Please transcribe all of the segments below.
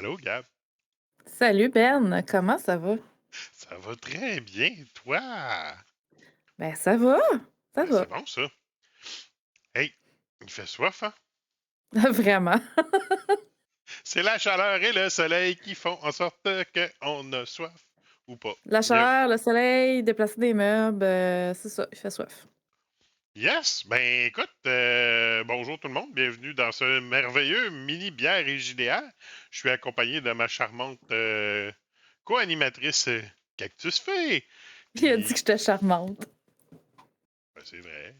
Allô, Gab? Salut Ben, comment ça va? Ça va très bien, toi? Ben ça va, ça Ben, c'est va. bon, ça. Hey, il fait soif, hein? Vraiment. C'est la chaleur et le soleil qui font en sorte qu'on a soif ou pas. La chaleur, le soleil, déplacer des meubles, c'est ça, il fait soif. Yes! Ben, écoute, bonjour tout le monde. Bienvenue dans ce merveilleux mini bière et JDR. Je suis accompagné de ma charmante co-animatrice Cactus Fée. Il a dit que Puis, j'étais charmante. ben, c'est vrai.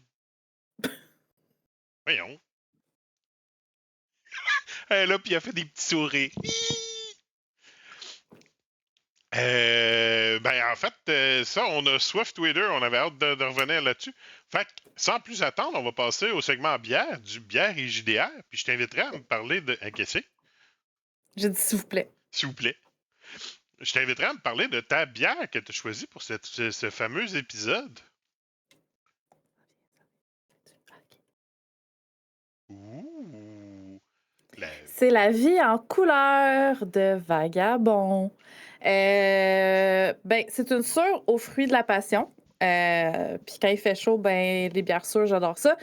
Voyons. Elle est là, puis elle fait des petits sourires. Ben, en fait, ça, on a soif Twitter, on avait hâte de revenir là-dessus. Fait que, sans plus attendre, on va passer au segment bière, du bière et JDR, puis je t'inviterai à me parler de... qu'est-ce que c'est? J'ai dit s'il vous plaît. S'il vous plaît. Je t'inviterai à me parler de ta bière que tu as choisie pour ce fameux épisode. Ouh! La... C'est la vie en couleur de Vagabond. Ben, c'est une sûre aux fruits de la passion. Puis quand il fait chaud, ben les bières sûres, j'adore ça.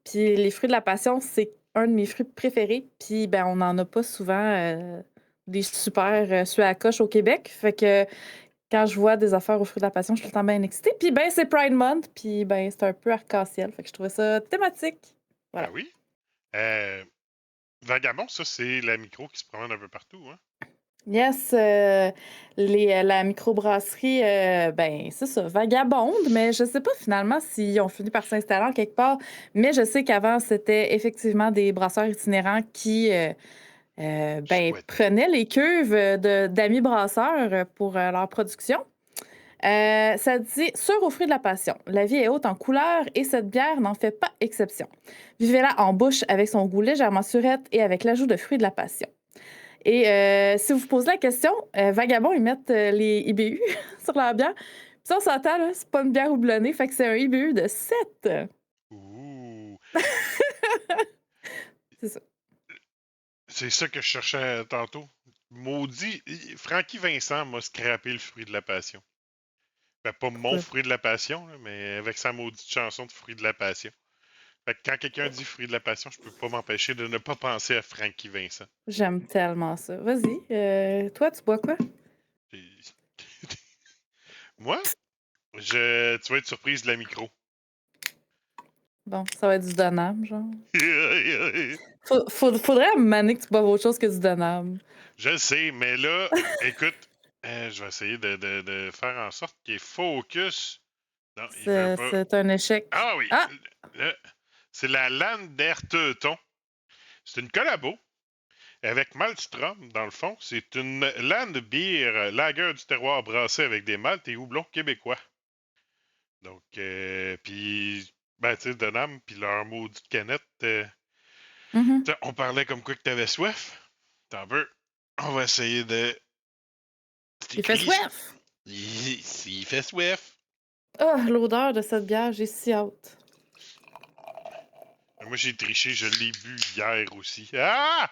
Puis les fruits de la passion, c'est un de mes fruits préférés. Puis ben on n'en a pas souvent des super sucres à coche au Québec. Fait que quand je vois des affaires aux fruits de la passion, je suis tout le temps bien excitée. Puis ben c'est Pride Month, puis ben c'est un peu arc-en-ciel. Fait que je trouvais ça thématique. Ben Voilà. oui. Euh, Vagabond, ça, c'est la micro qui se promène un peu partout, hein? Yes, la microbrasserie, ben, c'est ça, vagabonde, mais je sais pas finalement s'ils ont fini par s'installer en quelque part. Mais je sais qu'avant, c'était effectivement des brasseurs itinérants qui ben, Squatté. prenaient les cuves d'amis brasseurs pour leur production. Ça dit sur aux fruits de la passion. La vie est haute en couleurs et cette bière n'en fait pas exception. Vivez-la en bouche avec son goût légèrement surette et avec l'ajout de fruits de la passion. Et si vous vous posez la question, Vagabond, ils mettent les IBU sur leur bière. Puis ça, on s'entend, là, c'est pas une bière houblonnée, fait que c'est un IBU de 7. Ouh! C'est ça. C'est ça que je cherchais tantôt. Maudit, Francky Vincent m'a scrappé le fruit de la passion. Ben, pas mon Pourquoi? fruit de la passion, là, mais avec sa maudite chanson de fruit de la passion. Fait que quand quelqu'un dit fruit de la passion, je peux pas m'empêcher de ne pas penser à Francky Vincent. J'aime tellement ça. Vas-y. Toi, tu bois quoi? Et- Moi, tu vas être surprise de la micro. Bon, ça va être du Donam, genre. Faudrait à un moment donné que tu boives autre chose que du Donam. Je le sais, mais là, écoute, je vais essayer de faire en sorte qu'il focus. Non, il veut pas. C'est un échec. Ah oui, Ah! là, c'est la Lander Teuton. C'est une collabo avec Maltstrom, dans le fond. C'est une Land Beer lager du terroir brassée avec des maltes et houblons québécois. Donc, puis, ben, tu sais, Denham, puis leur maudite canette. Mhm. On parlait comme quoi que t'avais soif. T'en veux? On va essayer de. C'est Il fait écrit. soif! Il fait soif. Ah, l'odeur de cette bière, j'ai si hâte. Moi, j'ai triché, je l'ai bu hier aussi. Ah!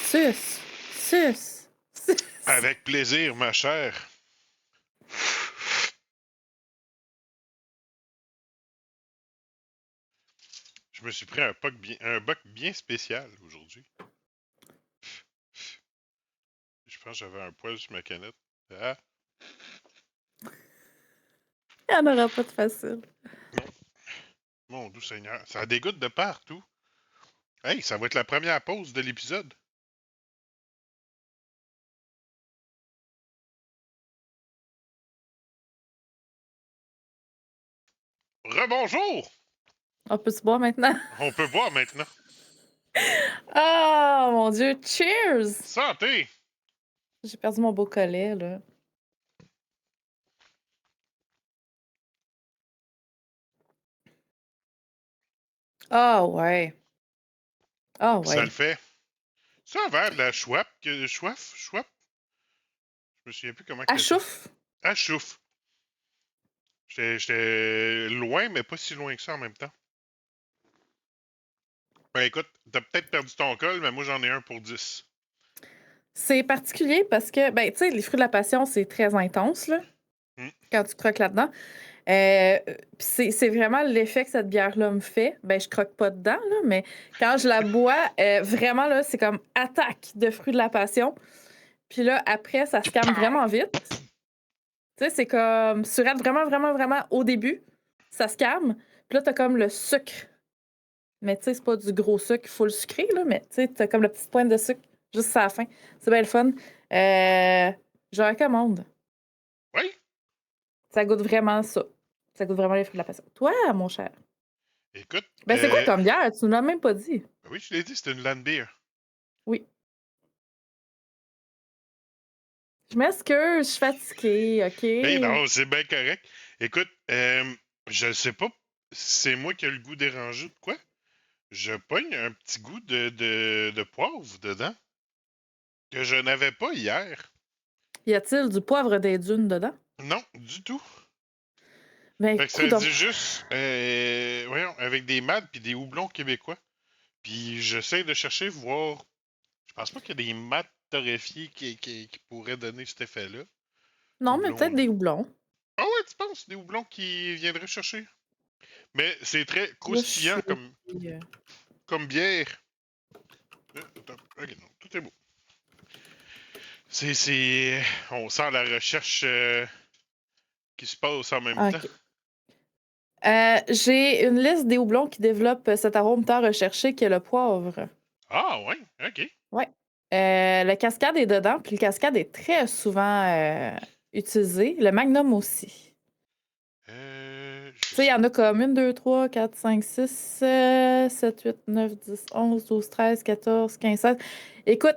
Sus! Sus! Sus! Avec plaisir, ma chère. Je me suis pris un boc bien spécial aujourd'hui. Je pense que j'avais un poil sur ma canette. Ah, Il n'y en aura pas de facile. non. Mon doux Seigneur. Ça dégoûte de partout. Hey, ça va être la première pause de l'épisode. Rebonjour! On peut se boire maintenant? On peut boire maintenant. Oh mon Dieu, cheers! Santé! J'ai perdu mon beau collet, là. Ah ouais. Ah Ça le ouais. fait. C'est un verre de la Schwab. Schwab? Je me souviens plus comment À que ça. chouf. Ah, chouf. J'étais loin, mais pas si loin que ça en même temps. Ben écoute, t'as peut-être perdu ton col, mais moi j'en ai un pour 10. C'est particulier parce que, ben, tu sais, les fruits de la passion, c'est très intense, là, Hmm. quand tu croques là-dedans. Puis c'est vraiment l'effet que cette bière-là me fait. Ben, je croque pas dedans, là, mais quand je la bois, vraiment, là, c'est comme attaque de fruits de la passion. Puis là, après, ça se calme vraiment vite. Tu sais, c'est comme, tu rates vraiment, vraiment, vraiment au début, ça se calme. Puis là, t'as comme le sucre. Mais tu sais, c'est pas du gros sucre, il faut le sucrer, là, mais tu sais, t'as comme la petite pointe de sucre juste à la fin. C'est bien le fun. Je recommande. Oui? Ça goûte vraiment ça. Ça goûte vraiment les fruits de la passion. Toi, mon cher. Écoute, Ben, c'est quoi comme bière? Tu nous l'as même pas dit. oui, je l'ai dit, c'était une land beer. Oui. Je m'excuse, je suis fatiguée, Ben OK? non, c'est bien correct. Écoute, je sais pas, c'est moi qui ai le goût dérangé de quoi? Je pogne un petit goût de poivre dedans que je n'avais pas hier. Y a-t-il du poivre des dunes dedans? Non, du tout. Ben, Fait que ça coudonc. dit juste, voyons, avec des mâles puis des houblons québécois. Puis j'essaie de chercher, voir. Je pense pas qu'il y a des mâles torréfiés qui pourraient donner cet effet-là. Non, mais Houblon, peut-être non. des houblons. Ah ouais, tu penses, des houblons qui viendraient chercher? Mais c'est très Là, je croustillant suis. comme bière. Attends, ok, non, tout est beau. On sent la recherche qui se passe en même temps. OK. J'ai une liste des houblons qui développent cet arôme tant recherché qu'est le poivre. Ah ouais, ok. Ouais. Le cascade est dedans, puis le cascade est très souvent utilisé. Le magnum aussi. Je Tu sais, il y sais. en a comme 1, 2, 3, 4, 5, 6, 7, 8, 9, 10, 11, 12, 13, 14, 15, 16. Écoute,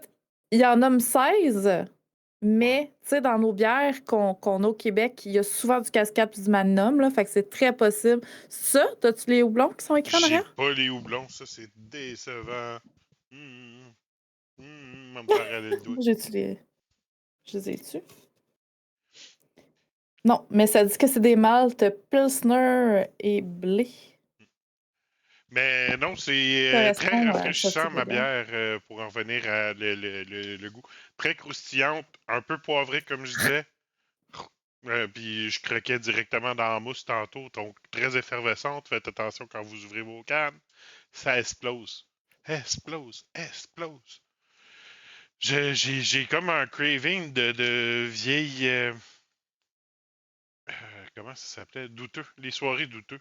il y en nomme 16, Ouais. mais tu sais, dans nos bières qu'on a au Québec, il y a souvent du cascade puis du magnum, là, fait que c'est très possible. Ça, t'as-tu les houblons qui sont écrits en J'ai arrière? pas les houblons, ça c'est décevant. Va me faire aller le doigt. J'ai-tu les. Je les ai-tu? Non, mais ça dit que c'est des maltes Pilsner et blé. Mais non, c'est très Correspond à ce rafraîchissant type de ma bière. bière pour en venir à le goût. Très croustillante, un peu poivrée comme je disais. Puis je croquais directement dans la mousse tantôt, donc très effervescente. Faites attention quand vous ouvrez vos cannes. Ça explose. Explose, explose. J'ai comme un craving de vieilles. Comment ça s'appelait? Douteux. Les soirées douteux.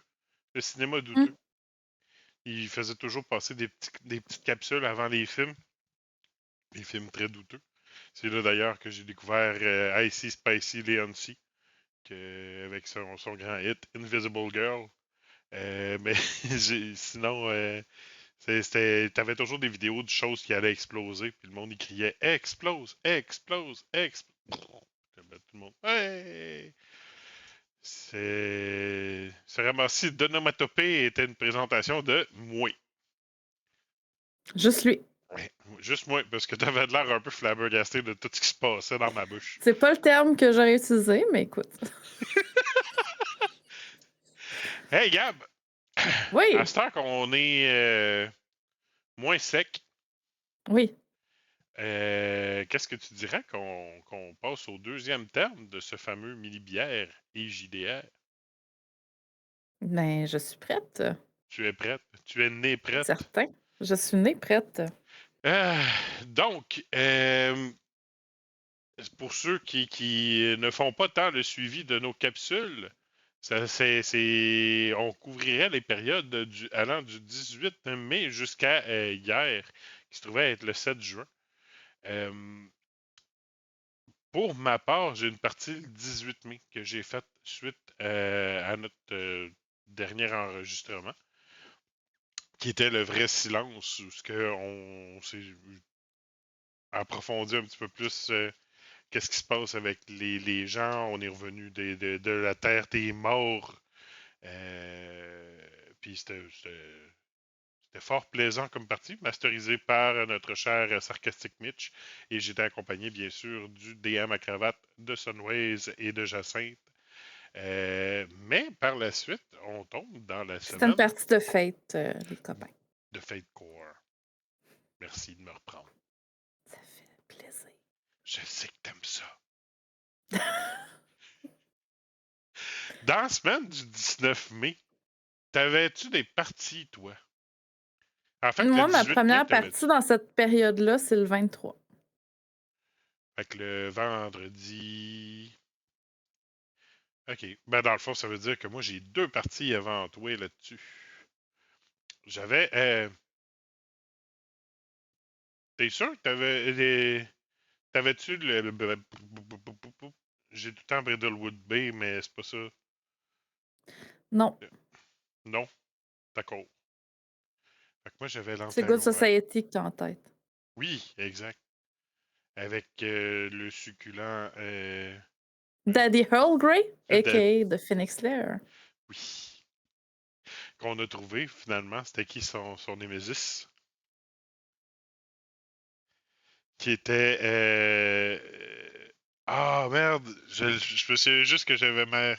Le cinéma douteux. Hum. Il faisait toujours passer des petites capsules avant les films. Des films très douteux. C'est là d'ailleurs que j'ai découvert Icy Spicy Leon C. Avec son grand hit Invisible Girl. Mais sinon, t'avais toujours des vidéos de choses qui allaient exploser, puis le monde il criait explose, explose, explose. Tout le monde, hey! C'est vraiment si Donomatopée était une présentation de moi. Juste lui. Ouais, juste moi, parce que t'avais de l'air un peu flabbergasté de tout ce qui se passait dans ma bouche. C'est pas le terme que j'aurais utilisé, mais écoute. Hey Gab, à Oui, ce temps qu'on est moins sec, oui. qu'est-ce que tu dirais qu'on passe au deuxième terme de ce fameux mini-bière et JDR? Ben, je suis prête. Tu es prête? Tu es née prête? Certain. Je suis née prête. Euh, donc, pour ceux qui ne font pas tant le suivi de nos capsules, on couvrirait les périodes allant du 18 mai jusqu'à hier, qui se trouvait être le 7 juin. Euh, Pour ma part, j'ai une partie le 18 mai que j'ai faite suite à notre dernier enregistrement, qui était le vrai silence, où on s'est approfondi un petit peu plus qu'est-ce qui se passe avec les gens. On est revenu de la terre des morts. Puis c'était fort plaisant comme partie, masterisé par notre cher sarcastique Mitch. Et j'étais accompagné, bien sûr, du DM à cravate de Sunways et de Jacinthe. Mais par la suite, on tombe dans la C'était une semaine partie de fête, les copains. de Fate Core. Merci de me reprendre. Ça fait plaisir. Je sais que t'aimes ça. Dans la semaine du 19 mai, t'avais-tu des parties, toi? En fait, le Moi, ma 18 mai, première partie t'avais-tu? dans cette période-là, c'est le 23. Fait que le vendredi. OK. Ben, dans le fond, ça veut dire que moi, j'ai 2 parties avant toi là-dessus. J'avais. T'es sûr que t'avais les. T'avais-tu le. J'ai tout le temps Bridlewood Bay, mais c'est pas ça. Non, Non, d'accord. Fait que moi, j'avais Lance c'est Good Dragon Vert. Society que tu as en tête. Oui, exact. Avec le succulent. Daddy Earl Grey, De- a.k.a. The Phoenix Slayer. Oui. Qu'on a trouvé, finalement. C'était qui son Némésis? Qui était. Ah, merde! Je me souviens juste que j'avais ma.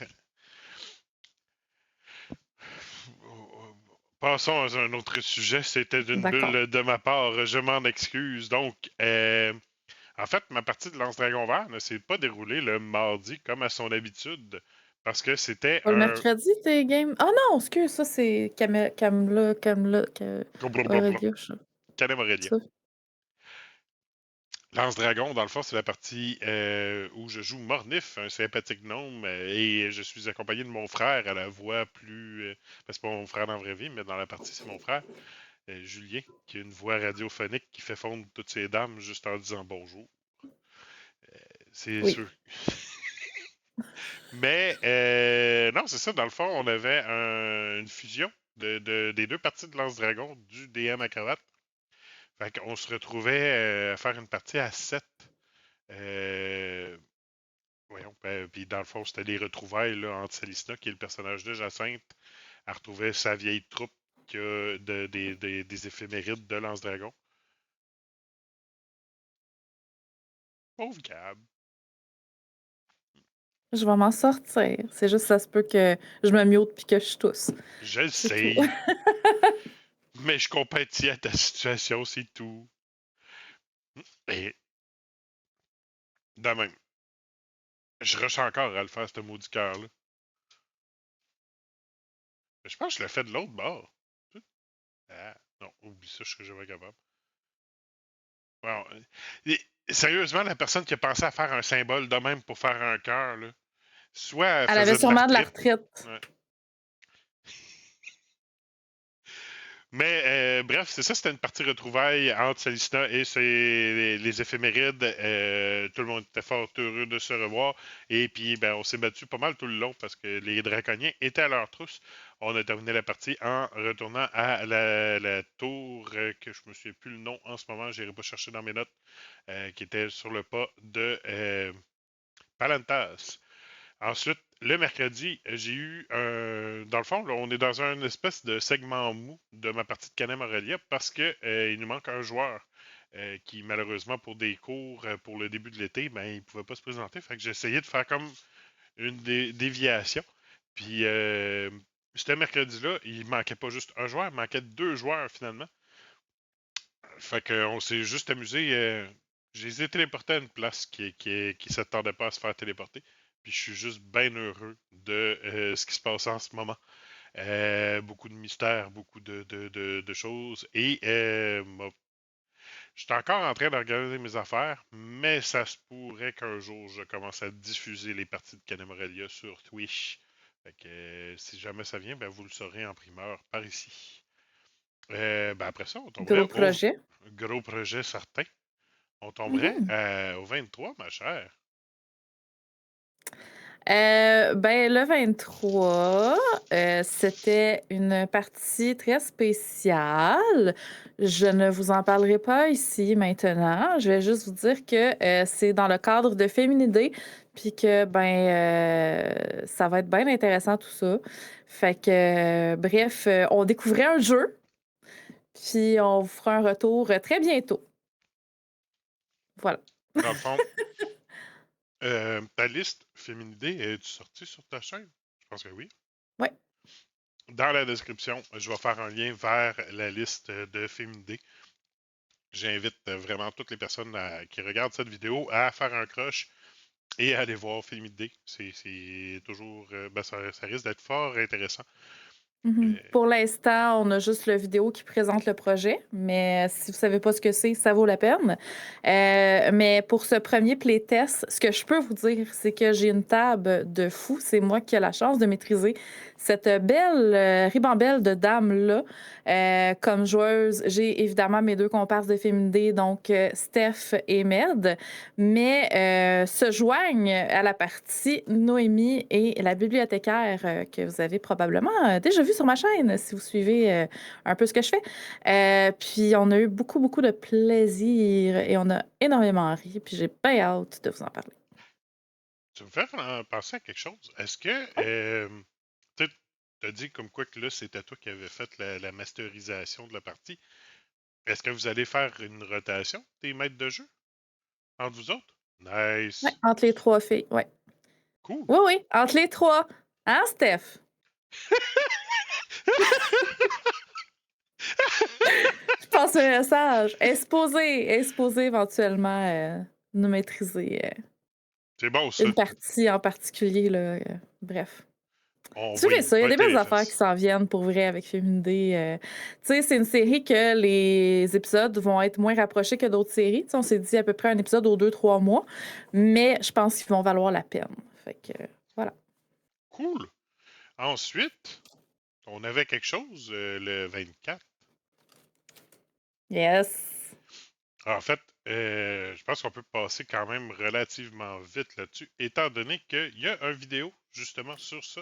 Passons à un autre sujet. C'était d'une D'accord. bulle de ma part. Je m'en excuse. Donc, en fait, ma partie de Lance Dragon Vert ne s'est pas déroulée le mardi comme à son habitude. Parce que c'était Pas le un. mercredi, tes games. Ah non, excuse, ça c'est Blablabla. Aurelia, Canem Aurelia. ça. Lance Dragon, dans le fond, c'est la partie où je joue Mornif, un sympathique gnome, et je suis accompagné de mon frère à la voix plus. C'est pas mon frère dans la vraie vie, mais dans la partie, c'est mon frère, Julien, qui a une voix radiophonique qui fait fondre toutes ces dames juste en disant bonjour. C'est Oui. sûr. Mais non, c'est ça, dans le fond, on avait une fusion des 2 parties de Lance Dragon, du DM à cravate. Fait qu'on se retrouvait à faire une partie à 7. Voyons, puis dans le fond, c'était les retrouvailles là, entre Célestina, qui est le personnage de Jacinthe. Elle retrouvait sa vieille troupe qui a des éphémérides de Lance-Dragon. Pauvre Gab. Je vais m'en sortir. C'est juste, ça se peut que je me mute puis que je tousse. Je le C'est tout. sais, mais je compatis à ta situation, c'est tout. Et de même, je rush encore à le faire, ce maudit cœur-là. Mais je pense que je l'ai fait de l'autre bord. Ah, non, oublie ça, je serais jamais capable. Bon, sérieusement, la personne qui a pensé à faire un symbole de même pour faire un cœur, là, soit elle Elle avait faisait de sûrement de la l'arthrite. retraite. Ouais. Mais bref, c'est ça, c'était une partie retrouvaille entre Célestina et les éphémérides. Tout le monde était fort heureux de se revoir. Et puis, ben, on s'est battu pas mal tout le long parce que les draconiens étaient à leur trousse. On a terminé la partie en retournant à la tour, que je me souviens plus le nom en ce moment, je n'irai pas chercher dans mes notes, qui était sur le pas de Palantas. Ensuite, le mercredi, j'ai eu un. Dans le fond, là, on est dans un espèce de segment mou de ma partie de Canem Aurelia parce que il nous manque un joueur qui, malheureusement, pour des cours pour le début de l'été, ben, il ne pouvait pas se présenter. Fait que j'ai essayé de faire comme une déviation. Puis, ce mercredi-là, il manquait pas juste un joueur, il manquait 2 joueurs finalement. Fait qu'on s'est juste amusé. Je les ai téléportés à une place qui s'attendait pas à se faire téléporter. Puis je suis juste bien heureux de ce qui se passe en ce moment. Beaucoup de mystères, beaucoup de choses. Et je suis encore en train de regarder mes affaires, mais ça se pourrait qu'un jour je commence à diffuser les parties de Canem Aurelia sur Twitch. Fait que si jamais ça vient, ben vous le saurez en primeur par ici. Ben après ça, on tomberait Gros au projet. gros projet certain. On tomberait Mhm. au 23, ma chère. Ben, le 23, c'était une partie très spéciale. Je ne vous en parlerai pas ici maintenant. Je vais juste vous dire que c'est dans le cadre de Féminidé, puis que ça va être bien intéressant tout ça. Fait que, bref, on découvrait un jeu, puis on vous fera un retour très bientôt. Voilà. Dans le fond, ta liste féminidée, est-tu sortie sur ta chaîne? Je pense que oui. Ouais. Dans la description, je vais faire un lien vers la liste de Film D. J'invite vraiment toutes les personnes qui regardent cette vidéo à faire un crush et à aller voir Film D. C'est toujours. Ça risque d'être fort intéressant. Pour l'instant, on a juste la vidéo qui présente le projet, mais si vous savez pas ce que c'est, ça vaut la peine. Mais pour ce premier playtest, ce que je peux vous dire, c'est que j'ai une table de fou. C'est moi qui ai la chance de maîtriser cette belle ribambelle de dames-là. Comme joueuse, j'ai évidemment mes deux comparses de Féminité, donc Steph et Med, mais se joignent à la partie Noémie et la bibliothécaire que vous avez probablement déjà vu sur ma chaîne si vous suivez un peu ce que je fais. Puis on a eu beaucoup, beaucoup de plaisir et on a énormément ri. Puis j'ai bien hâte de vous en parler. Tu me fais penser à quelque chose. Est-ce que Oui. tu as dit comme quoi que là, c'était toi qui avais fait la masterisation de la partie. Est-ce que vous allez faire une rotation des maîtres de jeu entre vous autres? Ouais, Nice. entre les trois filles, oui. Cool. Oui, oui, entre les trois. Hein, Steph? Je passe un message. Exposé éventuellement nous maîtriser C'est bon, ça. une partie en particulier. Là, bref. Suivez Oui, ça, il y a des bête les belles affaires qui fesses. s'en viennent pour vrai avec Féminité. Tu sais, c'est une série que les épisodes vont être moins rapprochés que d'autres séries. Tu sais, on s'est dit à peu près un épisode aux 2, 3 mois, mais je pense qu'ils vont valoir la peine. Fait que voilà. Cool. Ensuite, on avait quelque chose le 24. Yes. En fait, je pense qu'on peut passer quand même relativement vite là-dessus, étant donné qu'il y a une vidéo justement sur ça,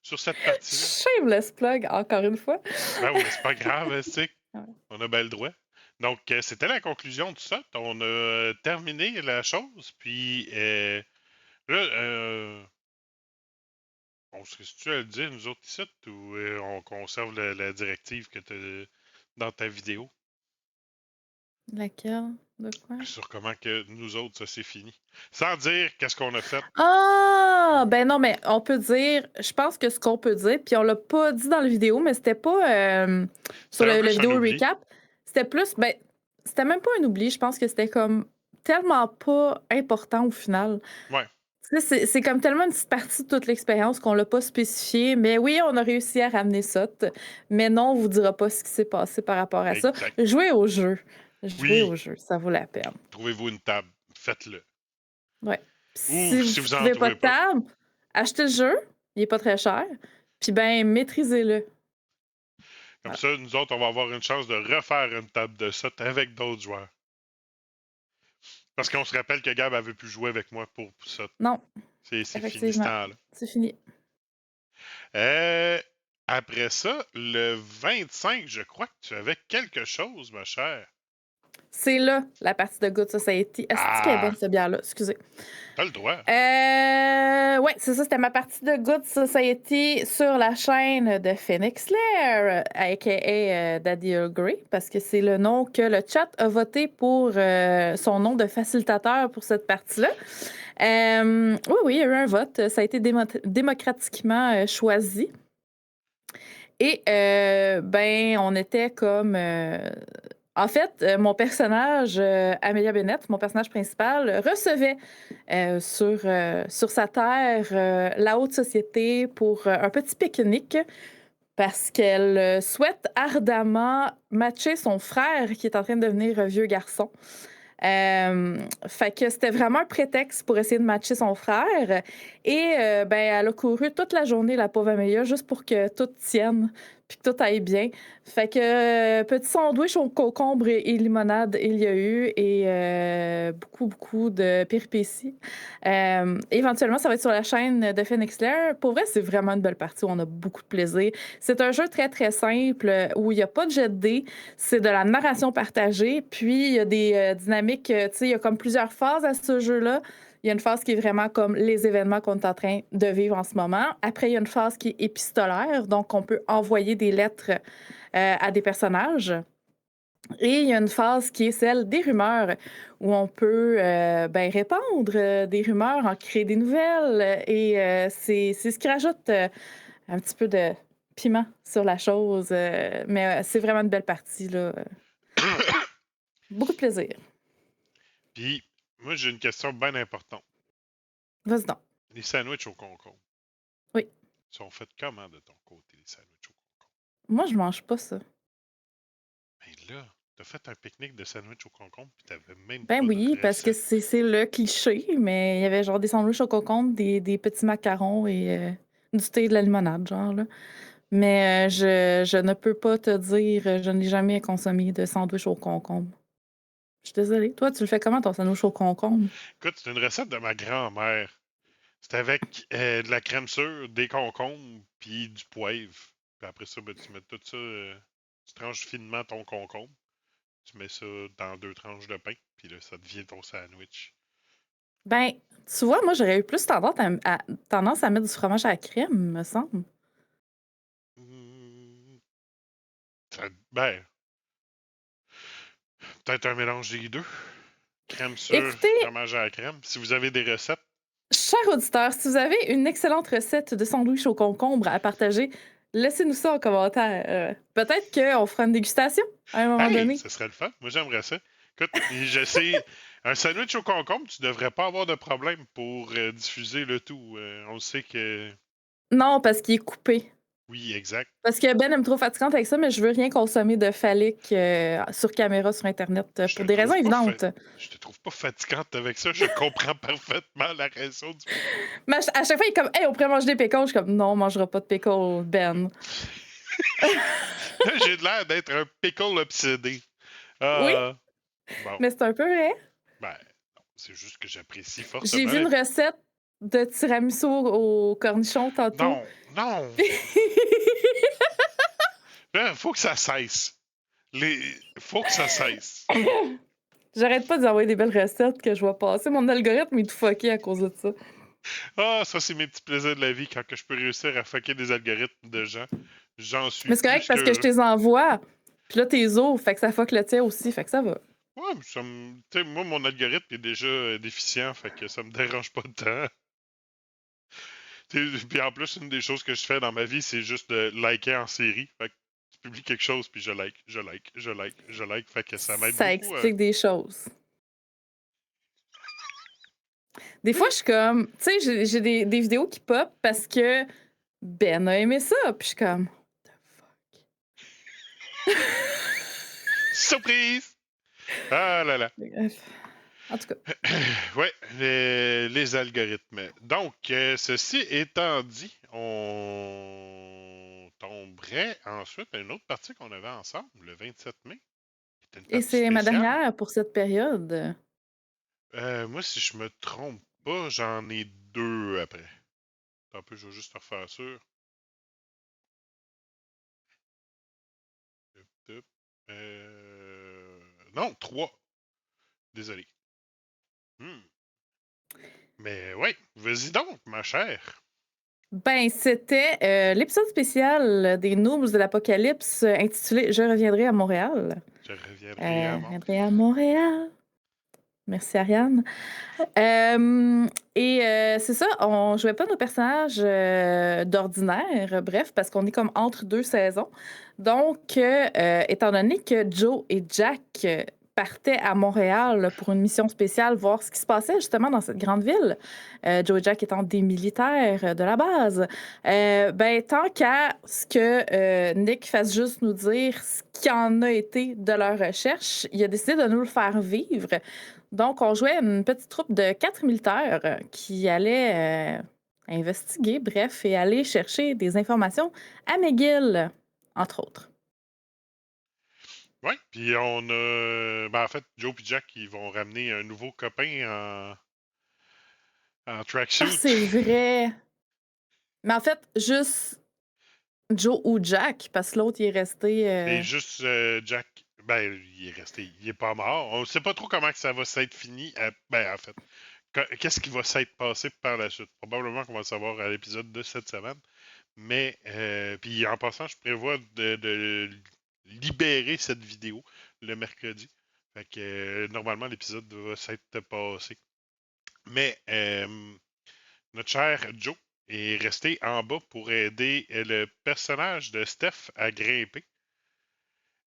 sur cette partie-là. Shameless plug, encore une fois. Ben oui, mais c'est pas grave, tu sais, Ouais. on a bien le droit. Donc, c'était la conclusion de ça. On a terminé la chose, puis là, on se tu à le dire, nous autres ici, ou on conserve la directive que tu as dans ta vidéo Laquelle? De quoi? sur comment que nous autres, ça s'est fini. Sans dire qu'est-ce qu'on a fait. Ah! Ben non, mais on peut dire, je pense que ce qu'on peut dire, puis on l'a pas dit dans la vidéo, mais c'était pas sur C'était un le plus un vidéo oubli. recap. C'était plus, ben, c'était même pas un oubli. Je pense que c'était comme tellement pas important au final. Ouais, Tu sais, c'est comme tellement une petite partie de toute l'expérience qu'on l'a pas spécifié. Mais oui, on a réussi à ramener ça. Mais non, on vous dira pas ce qui s'est passé par rapport à ça. exact. Jouez au jeu. Jouez Oui, au jeu. Ça vaut la peine. trouvez-vous une table, faites-le. Ouais. Ou Si vous si vous en trouvez pas trouvez de pas, table, achetez le jeu, il est pas très cher. Puis ben, maîtrisez-le. comme Voilà. ça, nous autres, on va avoir une chance de refaire une table de ça avec d'autres joueurs. Parce qu'on se rappelle que Gab avait pu jouer avec moi pour ça. Non, C'est fini ce effectivement, temps-là. c'est fini. Euh, Après ça, le 25, je crois que tu avais quelque chose, ma chère. C'est là, la partie de Good Society. Est-ce qu'elle est Ah, bonne, cette bière-là? Excusez. t'as le droit. Ouais, c'est ça, c'était ma partie de Good Society sur la chaîne de Phoenix Lair, a.k.a. Daddy Earl Grey, parce que c'est le nom que le chat a voté pour son nom de facilitateur pour cette partie-là. Oui, oui, il y a eu un vote. Ça a été démocratiquement choisi. Et ben, on était comme... En fait, mon personnage, Amelia Bennett, mon personnage principal, recevait sur sa terre la haute société pour un petit pique-nique parce qu'elle souhaite ardemment matcher son frère qui est en train de devenir un vieux garçon. Fait que c'était vraiment un prétexte pour essayer de matcher son frère. Et ben, elle a couru toute la journée, la pauvre Amelia, juste pour que tout tienne, puis que tout aille bien. Fait que petit sandwich au concombre et limonade, il y a eu, et beaucoup, beaucoup de péripéties. Éventuellement, ça va être sur la chaîne de Phoenix Lair. Pour vrai, c'est vraiment une belle partie où on a beaucoup de plaisir. C'est un jeu très, très simple où il n'y a pas de jet de dés. C'est de la narration partagée. Puis, il y a des dynamiques, tu sais, il y a comme plusieurs phases à ce jeu-là. Il y a une phase qui est vraiment comme les événements qu'on est en train de vivre en ce moment. Après, il y a une phase qui est épistolaire, donc on peut envoyer des lettres à des personnages. Et il y a une phase qui est celle des rumeurs, où on peut ben, répandre des rumeurs, en créer des nouvelles. Et c'est ce qui rajoute un petit peu de piment sur la chose. Mais c'est vraiment une belle partie, là. Beaucoup de plaisir. Puis, moi, j'ai une question bien importante. Vas-y donc. Les sandwichs au concombre. Oui. Ils sont faits comment de ton côté, les sandwichs au concombre? Moi, je mange pas ça. Ben là, t'as fait un pique-nique de sandwich au concombre, puis t'avais même Ben pas de oui, parce que recette. c'est le cliché, mais il y avait genre des sandwichs au concombre, des petits macarons et du thé et de la limonade, genre, là. Mais je ne peux pas te dire, je n'ai jamais consommé de sandwich au concombre. Je suis désolée. Toi, tu le fais comment ton sandwich au concombre? Écoute, c'est une recette de ma grand-mère. C'est avec de la crème sûre, des concombres, puis du poivre. Puis après ça, ben, tu mets tout ça, tu tranches finement ton concombre. Tu mets ça dans 2 tranches de pain, puis là, ça devient ton sandwich. Ben, tu vois, moi, j'aurais eu plus tendance à mettre du fromage à la crème, me semble. Hmm, ben, peut-être un mélange des deux. Crème sûre, Écoutez, fromage à la crème. Si vous avez des recettes, chers auditeurs, si vous avez une excellente recette de sandwich au concombre à partager, laissez-nous ça en commentaire. Peut-être qu'on fera une dégustation à un moment hey, donné. ce serait le fun. Moi, j'aimerais ça. Écoute, je sais, un sandwich au concombre, tu devrais pas avoir de problème pour diffuser le tout. On sait que. Non, parce qu'il est coupé. Oui, exact. Parce que Ben est trop fatigante avec ça, mais je veux rien consommer de phallique sur caméra sur Internet Je pour te des raisons trouve pas évidentes. je te trouve pas fatigante avec ça. Je comprends parfaitement la raison du pourquoi. Mais à chaque fois, il est comme, hey, on pourrait manger des pickles. Je suis comme, non, on mangera pas de pickles, Ben. J'ai l'air d'être un pickle obsédé. Oui, Ah, bon, mais c'est un peu vrai. ben, non, c'est juste que j'apprécie J'ai fortement vu une recette de tiramisu au cornichon tantôt. Non, non, là, faut que ça cesse. Les... Faut que ça cesse. J'arrête pas d'envoyer des belles recettes que je vois passer. Mon algorithme est tout fucké à cause de ça. Ah, ça, c'est mes petits plaisirs de la vie quand que je peux réussir à fucker des algorithmes de gens. J'en suis Mais c'est correct plus parce que je qu'heureux. te les envoie. Puis là, tes os, fait que ça fuck le tien aussi, fait que ça va. Ouais, mais tu sais, moi, mon algorithme est déjà déficient, fait que ça me dérange pas de temps. Puis en plus, une des choses que je fais dans ma vie, c'est juste de liker en série. Fait que tu publies quelque chose, puis je like, je like, je like, je like. Fait que ça m'aide Ça beaucoup. explique des choses. Des fois, je suis comme, tu sais, j'ai des vidéos qui pop parce que Ben a aimé ça. Puis je suis comme, what the fuck? Surprise! Ah là là. Bref. En tout cas. Ouais, les algorithmes. Donc, ceci étant dit, on tomberait ensuite à une autre partie qu'on avait ensemble, le 27 mai. C'était une Et partie c'est ma spéciale. dernière pour cette période. Moi, si je me trompe pas, j'en ai 2 après. Un peu, je vais juste refaire sûr. Tup, tup. Non, 3. Désolé. Hmm. Mais ouais, vas-y donc, ma chère. Ben, c'était l'épisode spécial des Noobs de l'Apocalypse intitulé Je reviendrai à Montréal. Je reviendrai à Je Montréal. reviendrai à Montréal. Merci, Ariane. C'est ça, on jouait pas nos personnages d'ordinaire, bref, parce qu'on est comme entre deux saisons. Donc, étant donné que Joe et Jack partaient à Montréal pour une mission spéciale, voir ce qui se passait justement dans cette grande ville, Joe et Jack étant des militaires de la base, ben, tant qu'à ce que Nick fasse juste nous dire ce qui en a été de leur recherche, il a décidé de nous le faire vivre. Donc, on jouait une petite troupe de 4 militaires qui allaient investiguer, bref, et aller chercher des informations à McGill, entre autres. Ouais, puis on a. Ben, en fait, Joe et Jack, ils vont ramener un nouveau copain en Ah, tracksuit. c'est vrai! Mais en fait, juste Joe ou Jack, parce que l'autre, il est resté... Et juste Jack, ben, il est resté. Il est pas mort. On sait pas trop comment que ça va s'être fini. Ben, en fait, qu'est-ce qui va s'être passé par la suite? Probablement qu'on va le savoir à l'épisode de cette semaine. Mais, puis en passant, je prévois de libérer cette vidéo le mercredi. Fait que normalement, l'épisode va s'être passé. Mais notre cher Joe est resté en bas pour aider le personnage de Steph à grimper.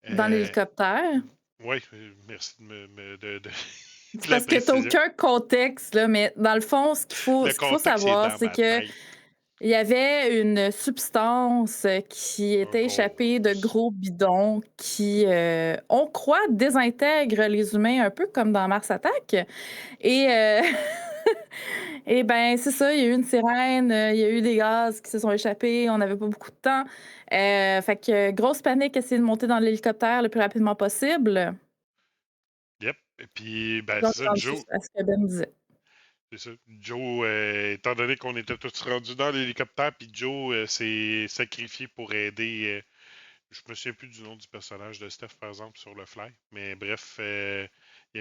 Dans l'hélicoptère. Oui, merci C'est de la parce que t'as précision. aucun contexte, là, mais dans le fond, Le ce qu'il faut contexte est savoir, dans c'est ma que tête. il y avait une substance qui était échappée de Rose. gros bidons qui, on croit, désintègre les humains un peu comme dans Mars Attack. Et, et ben c'est ça, il y a eu une sirène, il y a eu des gaz qui se sont échappés, on n'avait pas beaucoup de temps. Fait que grosse panique, essayer de monter dans l'hélicoptère le plus rapidement possible. Yep. Et puis, ben, J'ai c'est ça, entendu Joe. à ce que Ben disait. C'est ça. Joe, étant donné qu'on était tous rendus dans l'hélicoptère, puis Joe s'est sacrifié pour aider. Je me souviens plus du nom du personnage de Steph, par exemple, sur le fly. Mais bref, il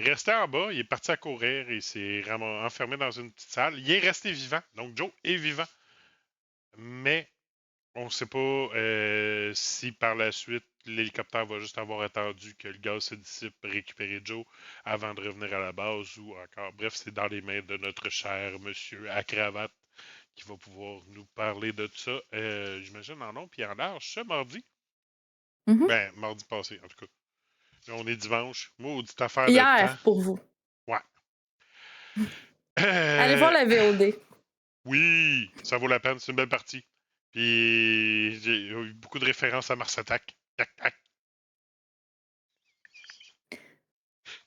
est resté en bas, il est parti à courir, il s'est vraiment enfermé dans une petite salle. Il est resté vivant. Donc, Joe est vivant. Mais on ne sait pas si par la suite l'hélicoptère va juste avoir attendu que le gaz se dissipe, récupérer Joe avant de revenir à la base ou encore. Bref, c'est dans les mains de notre cher monsieur à cravate qui va pouvoir nous parler de ça, j'imagine en long puis en large, ce mardi. Mhm. Ben, mardi passé, en tout cas. Là, on est dimanche. Maudite affaire de temps. Hier, pour vous. Ouais. Allez voir Euh, la VOD. oui, ça vaut la peine, c'est une belle partie. Puis j'ai eu beaucoup de références à Mars Attack. Tac, tac.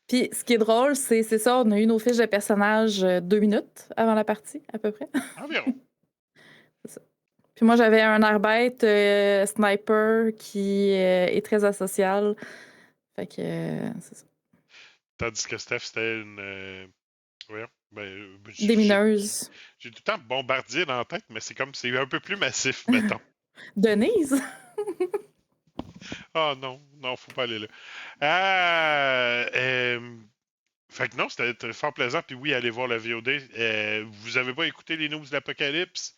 Puis ce qui est drôle, c'est ça, on a eu nos fiches de personnages 2 minutes avant la partie, à peu près. Environ. C'est ça. Puis moi, j'avais un air bête sniper qui est très asocial. Fait que c'est ça. Tandis que Steph, c'était une. Voyons. Ben, Des mineuses. j'ai tout le temps bombardier dans la tête, mais c'est comme c'est un peu plus massif, mettons. Denise? Ah non, non, faut pas aller là. Ah, fait que non, c'était fort plaisant. Puis oui, allez voir la VOD. Vous avez pas écouté les news de l'Apocalypse?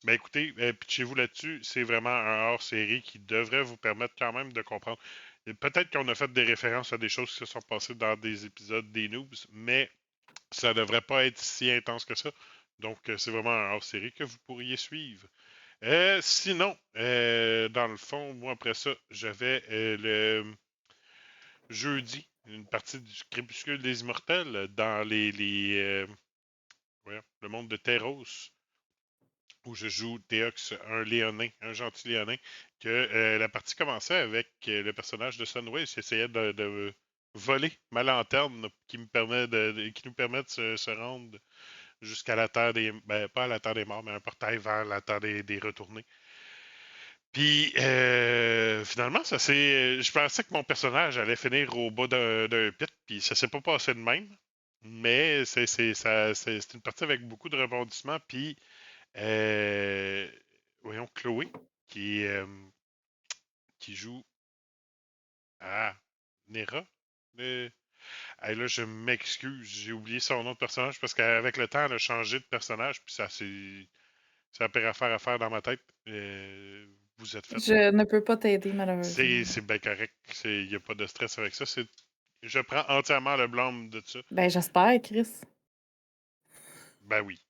Ben écoutez, pitchez-vous là-dessus. C'est vraiment un hors-série qui devrait vous permettre quand même de comprendre. Et peut-être qu'on a fait des références à des choses qui se sont passées dans des épisodes des noobs, mais ça devrait pas être si intense que ça. Donc, c'est vraiment un hors-série que vous pourriez suivre. Sinon, dans le fond, moi, après ça, j'avais le jeudi une partie du Crépuscule des Immortels dans voyons, le monde de Terros, où je joue Théox, un léonin, un gentil léonin, que la partie commençait avec le personnage de Sunway qui essayait de voler ma lanterne qui qui nous permet de se rendre jusqu'à la Terre des... Ben, pas à la Terre des Morts, mais un portail vers la Terre des Retournés. Puis, finalement, ça s'est... Je pensais que mon personnage allait finir au bas d'un pit, puis ça s'est pas passé de même. Mais c'est une partie avec beaucoup de rebondissements. Puis, euh, voyons, Chloé, qui, euh, qui joue à Nera. Hey, là, je m'excuse, j'ai oublié son nom de personnage parce qu'avec le temps, elle a changé de personnage, puis c'est la pire affaire à faire dans ma tête. Vous êtes fait. Je ne peux pas t'aider, malheureusement. C'est bien correct. Il n'y a pas de stress avec ça. Je prends entièrement le blâme de ça. Ben, j'espère, Chris. Ben oui.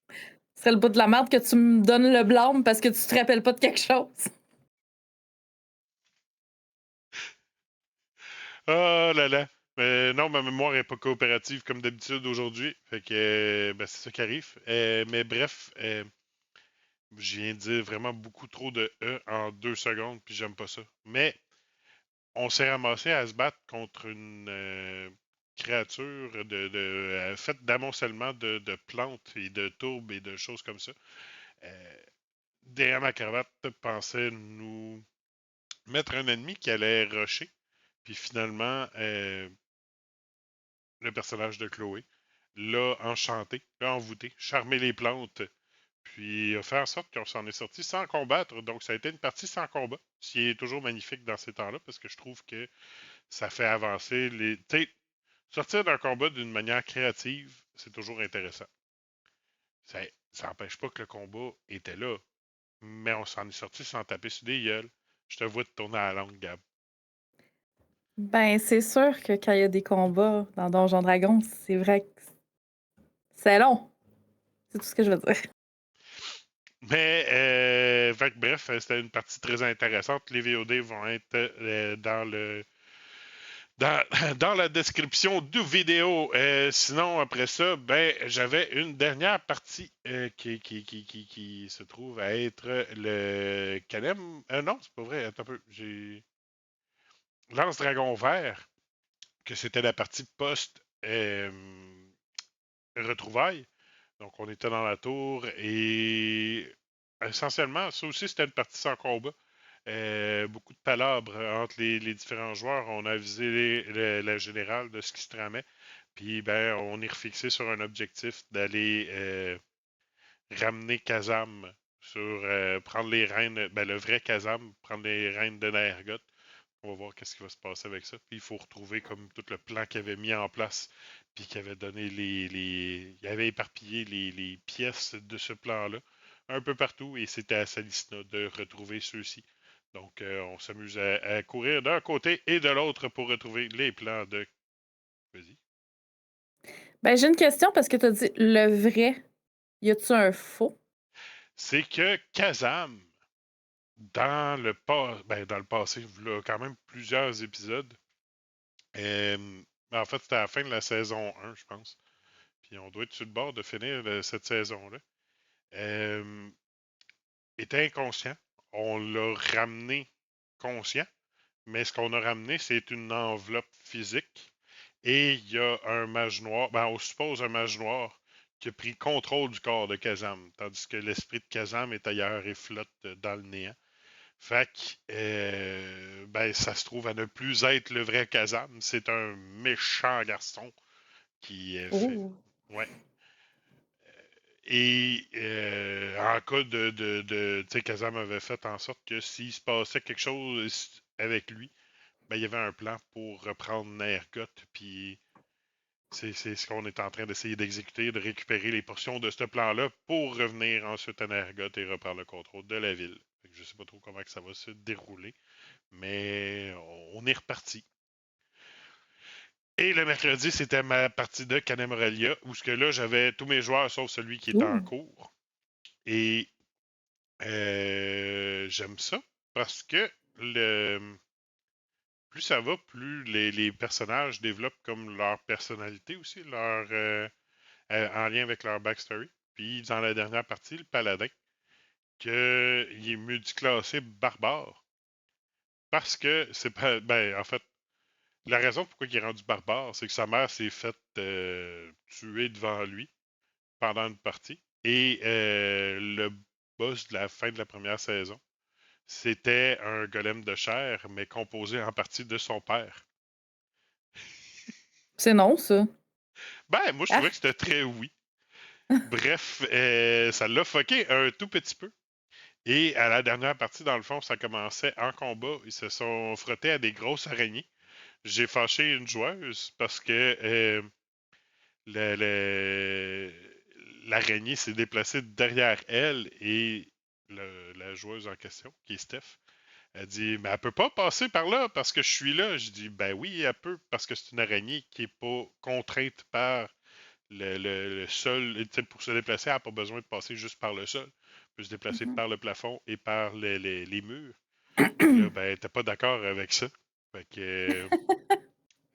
Ce serait le bout de la merde que tu me donnes le blâme parce que tu te rappelles pas de quelque chose. Oh là là. Mais non, ma mémoire est pas coopérative comme d'habitude aujourd'hui. Fait que ben, c'est ça qui arrive. Mais bref, je viens de dire vraiment beaucoup trop de E en 2 secondes, puis j'aime pas ça. Mais on s'est ramassé à se battre contre une créature faite d'amoncellement de plantes et de tourbes et de choses comme ça. Euh, Derrière ma cravate pensait nous mettre un ennemi qui allait rusher. Puis finalement, le personnage de Chloé l'a enchanté, l'a envoûté, charmé les plantes, puis a fait en sorte qu'on s'en est sorti sans combattre. Donc ça a été une partie sans combat, ce qui est toujours magnifique dans ces temps-là, parce que je trouve que ça fait avancer les. Tu sais, sortir d'un combat d'une manière créative, c'est toujours intéressant. Ça n'empêche pas que le combat était là, mais on s'en est sorti sans taper sur des gueules. Je te vois te tourner à la langue, Gab. Ben, c'est sûr que quand il y a des combats dans Donjon Dragon, c'est vrai que c'est long. C'est tout ce que je veux dire. Fait que bref, c'était une partie très intéressante. Les VOD vont être dans, dans la description du vidéo. Sinon, après ça, ben, j'avais une dernière partie qui se trouve à être le Canem. Non, c'est pas vrai. Attends un peu. J'ai Lance Dragon Vert, que c'était la partie post retrouvailles. Donc, on était dans la tour et essentiellement, ça aussi, c'était une partie sans combat. Beaucoup de palabres entre les différents joueurs. On a avisé la générale de ce qui se tramait. Puis, ben, on est refixé sur un objectif d'aller ramener Kazam sur prendre les rênes, ben, le vrai Kazam, prendre les rênes de Naergot. On va voir qu'est-ce qui va se passer avec ça. Puis il faut retrouver comme tout le plan qu'il avait mis en place, puis qui avait donné il avait éparpillé les pièces de ce plan-là un peu partout, et c'était à Salisna de retrouver ceux-ci. Donc on s'amuse à courir d'un côté et de l'autre pour retrouver les plans de. Vas-y. Ben, j'ai une question parce que tu as dit le vrai. Y a-tu un faux? C'est que Kazam, dans le passé, il y a quand même plusieurs épisodes. euh, en fait, c'était à la fin de la saison 1, je pense. Puis on doit être sur le bord de finir cette saison-là. Euh, Était inconscient. On l'a ramené conscient, mais ce qu'on a ramené, c'est une enveloppe physique. Et il y a un mage noir, ben on suppose un mage noir, qui a pris contrôle du corps de Kazam, tandis que l'esprit de Kazam est ailleurs et flotte dans le néant. Fait que, ben, ça se trouve à ne plus être le vrai Kazam. C'est un méchant garçon qui fait. Oh. Ouais. Et en cas tu sais, Kazam avait fait en sorte que s'il se passait quelque chose avec lui, ben, il y avait un plan pour reprendre Nergot, puis c'est ce qu'on est en train d'essayer d'exécuter, de récupérer les portions de ce plan-là pour revenir ensuite à Nergot et reprendre le contrôle de la ville. Fait que je sais pas trop comment que ça va se dérouler, mais on est reparti. Et le mercredi, c'était ma partie de Canem Aurelia, où ce que là, j'avais tous mes joueurs sauf celui qui était en Ouh. cours. Et j'aime ça parce que plus ça va, plus les personnages développent comme leur personnalité aussi, en lien avec leur backstory. Puis dans la dernière partie, le paladin, qu'il est multiclassé barbare. Parce que c'est pas. Ben, en fait, la raison pourquoi il est rendu barbare, c'est que sa mère s'est faite tuer devant lui pendant une partie. Et le boss de la fin de la première saison, c'était un golem de chair, mais composé en partie de son père. C'est non, ça. Ben, moi, je trouvais que Arc. c'était très oui. Bref, ça l'a fucké un tout petit peu. Et à la dernière partie, dans le fond, ça commençait en combat. Ils se sont frottés à des grosses araignées. J'ai fâché une joueuse parce que le- le- l'araignée s'est déplacée derrière elle et la joueuse en question, qui est Steph, elle dit, mais elle peut pas passer par là parce que je suis là. Je dis, ben oui, elle peut parce que c'est une araignée qui est pas contrainte par le sol. Tu sais, pour se déplacer, elle n'a pas besoin de passer juste par le sol. Elle peut se déplacer Mhm. par le plafond et par les murs. Puis là, ben, elle n'était pas d'accord avec ça. Fait que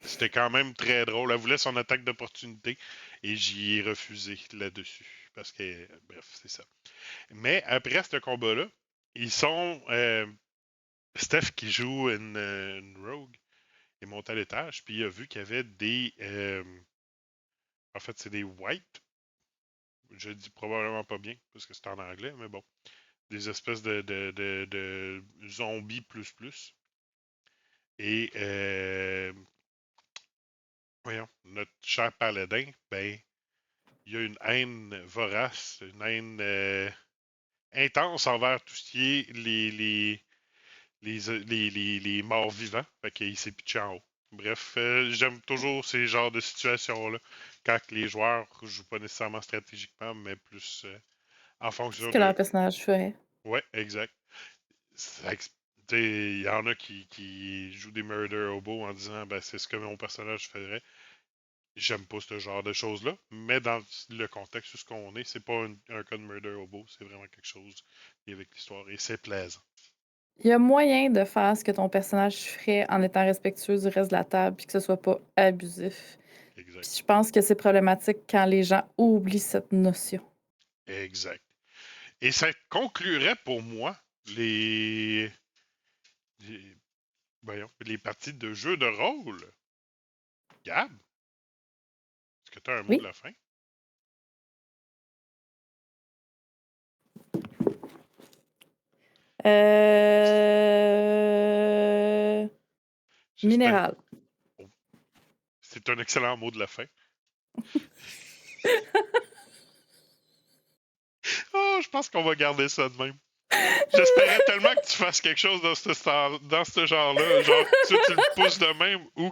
c'était quand même très drôle. Elle voulait son attaque d'opportunité et j'y ai refusé là-dessus. Parce que, bref, c'est ça. Mais après ce combat-là, ils sont. Steph qui joue une rogue est monté à l'étage, puis il a vu qu'il y avait des. En fait, c'est des whites. Je dis probablement pas bien, parce que c'est en anglais, mais bon. Des espèces de zombies plus plus. Et, voyons, notre cher paladin, ben, il y a une haine vorace, une haine intense envers tout ce qui est les morts vivants. Fait qu'il s'est pitché en haut. Bref, j'aime toujours ces genres de situations-là, quand les joueurs jouent pas nécessairement stratégiquement, mais plus en Ce fonction que leur de. personnage fait. Ouais, exact. Il y en a qui jouent des murder hobos en disant ben, c'est ce que mon personnage ferait. J'aime pas ce genre de choses-là, mais dans le contexte où ce qu'on est, c'est pas un cas de murder hobo, c'est vraiment quelque chose qui est avec l'histoire et c'est plaisant. Il y a moyen de faire ce que ton personnage ferait en étant respectueux du reste de la table puis que ce soit pas abusif. Exact. Puis je pense que c'est problématique quand les gens oublient cette notion. Exact. Et ça conclurait pour moi les, voyons, les parties de jeux de rôle. Gab, est-ce que tu as un mot de Oui? la fin? Euh... J'espère. Minéral. Oh, c'est un excellent mot de la fin. Oh, je pense qu'on va garder ça de même. J'espérais tellement que tu fasses quelque chose dans ce genre-là. Genre, tu le pousses de même ou.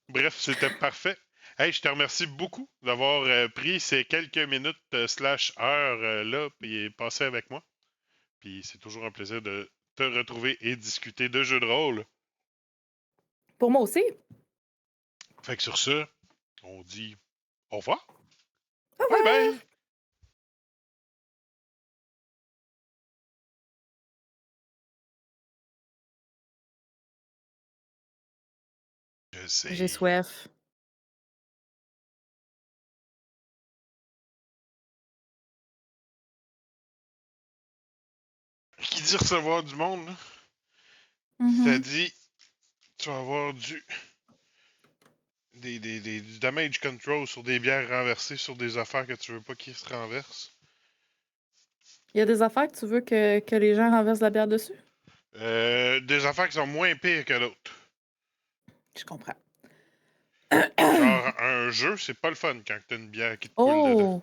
Bref, c'était parfait. Hey, je te remercie beaucoup d'avoir pris ces quelques minutes slash heures là et passé avec moi. Puis c'est toujours un plaisir de te retrouver et discuter de jeux de rôle. Pour moi aussi. Fait que sur ce, on dit au revoir. Au Bye revoir! bye! Je J'ai sais. soif. Qui dit recevoir du monde, là? Ça Mhm. dit tu vas avoir du damage control sur des bières renversées sur des affaires que tu veux pas qu'ils se renversent. Il y a des affaires que tu veux que les gens renversent la bière dessus? Des affaires qui sont moins pires que d'autres. Je comprends. Genre, un jeu, c'est pas le fun quand t'as une bière qui te coule dedans. Oh!